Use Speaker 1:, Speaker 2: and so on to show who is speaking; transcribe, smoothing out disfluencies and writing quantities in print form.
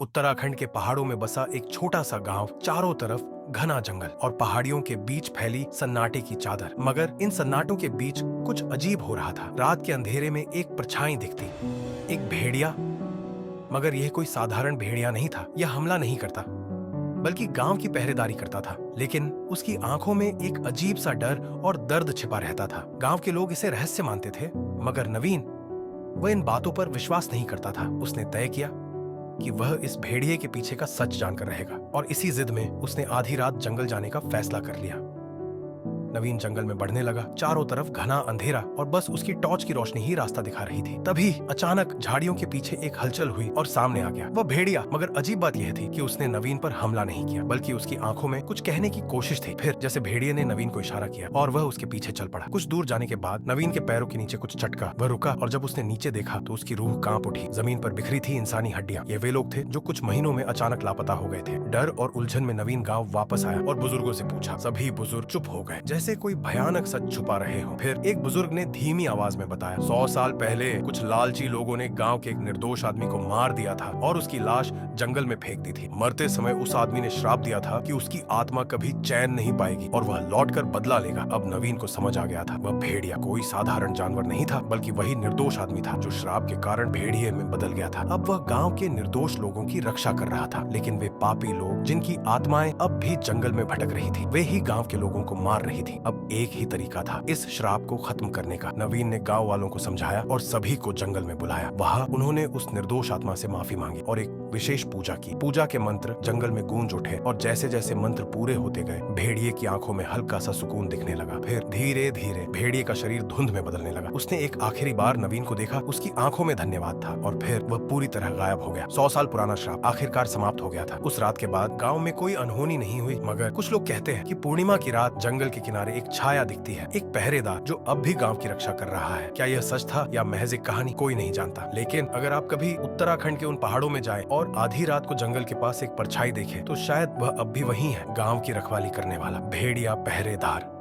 Speaker 1: उत्तराखंड के पहाड़ों में बसा एक छोटा सा गांव, चारों तरफ घना जंगल और पहाड़ियों के बीच फैली सन्नाटे की चादर। मगर इन सन्नाटों के बीच कुछ अजीब हो रहा था। रात के अंधेरे में एक परछाई दिखती, एक भेड़िया। मगर यह कोई साधारण भेड़िया नहीं था। यह हमला नहीं करता, बल्कि गांव की पहरेदारी करता था। लेकिन उसकी आंखों में एक अजीब सा डर और दर्द छिपा रहता था। गांव के लोग इसे रहस्य मानते थे, मगर नवीन, वह इन बातों पर विश्वास नहीं करता था। उसने तय किया कि वह इस भेड़िए के पीछे का सच जानकर रहेगा, और इसी जिद में उसने आधी रात जंगल जाने का फैसला कर लिया। नवीन जंगल में बढ़ने लगा। चारों तरफ घना अंधेरा और बस उसकी टॉर्च की रोशनी ही रास्ता दिखा रही थी। तभी अचानक झाड़ियों के पीछे एक हलचल हुई और सामने आ गया वह भेड़िया। मगर अजीब बात यह थी कि उसने नवीन पर हमला नहीं किया, बल्कि उसकी आंखों में कुछ कहने की कोशिश थी। फिर जैसे भेड़िए ने नवीन को इशारा किया और वह उसके पीछे चल पड़ा। कुछ दूर जाने के बाद नवीन के पैरों के नीचे कुछ चटका। वह रुका और जब उसने नीचे देखा तो उसकी रूह कांप उठी। जमीन पर बिखरी थी इंसानी हड्डियां। ये वे लोग थे जो कुछ महीनों में अचानक लापता हो गए थे। डर और उलझन में नवीन गांव वापस आया और बुजुर्गों से पूछा। सभी बुजुर्ग चुप हो गए, जैसे कोई भयानक सच छुपा रहे हो। फिर एक बुजुर्ग ने धीमी आवाज में बताया, 100 साल पहले कुछ लालची लोगों ने गांव के एक निर्दोष आदमी को मार दिया था और उसकी लाश जंगल में फेंक दी थी। मरते समय उस आदमी ने श्राप दिया था कि उसकी आत्मा कभी चैन नहीं पाएगी और वह लौटकर बदला लेगा। अब नवीन को समझ आ गया था, वह भेड़िया कोई साधारण जानवर नहीं था, बल्कि वही निर्दोष आदमी था जो श्राप के कारण भेड़िए में बदल गया था। अब वह गांव के निर्दोष लोगों की रक्षा कर रहा था, लेकिन वे पापी लोग जिनकी आत्माएं अब भी जंगल में भटक रही थी, वे ही गांव के लोगों को मार रही थी। अब एक ही तरीका था इस श्राप को खत्म करने का। नवीन ने गांव वालों को समझाया और सभी को जंगल में बुलाया। वहां उन्होंने उस निर्दोष आत्मा से माफी मांगी और एक विशेष पूजा की। पूजा के मंत्र जंगल में गूंज उठे और जैसे जैसे मंत्र पूरे होते गए, भेड़िए की आंखों में हल्का सा सुकून दिखने लगा। फिर धीरे धीरे भेड़िए का शरीर धुंध में बदलने लगा। उसने एक आखिरी बार नवीन को देखा, उसकी आंखों में धन्यवाद था और फिर वह पूरी तरह गायब हो गया। 100 साल पुराना श्राप आखिरकार समाप्त हो गया था। उस रात के बाद गांव में कोई अनहोनी नहीं हुई, मगर कुछ लोग कहते हैं कि पूर्णिमा की रात जंगल के किनारे एक छाया दिखती है, एक पहरेदार जो अब भी गांव की रक्षा कर रहा है। क्या यह सच था या महज एक कहानी, कोई नहीं जानता। लेकिन अगर आप कभी उत्तराखंड के उन पहाड़ों में जाएं और आधी रात को जंगल के पास एक परछाई देखें, तो शायद वह अब भी वही है, गांव की रखवाली करने वाला भेड़िया पहरेदार।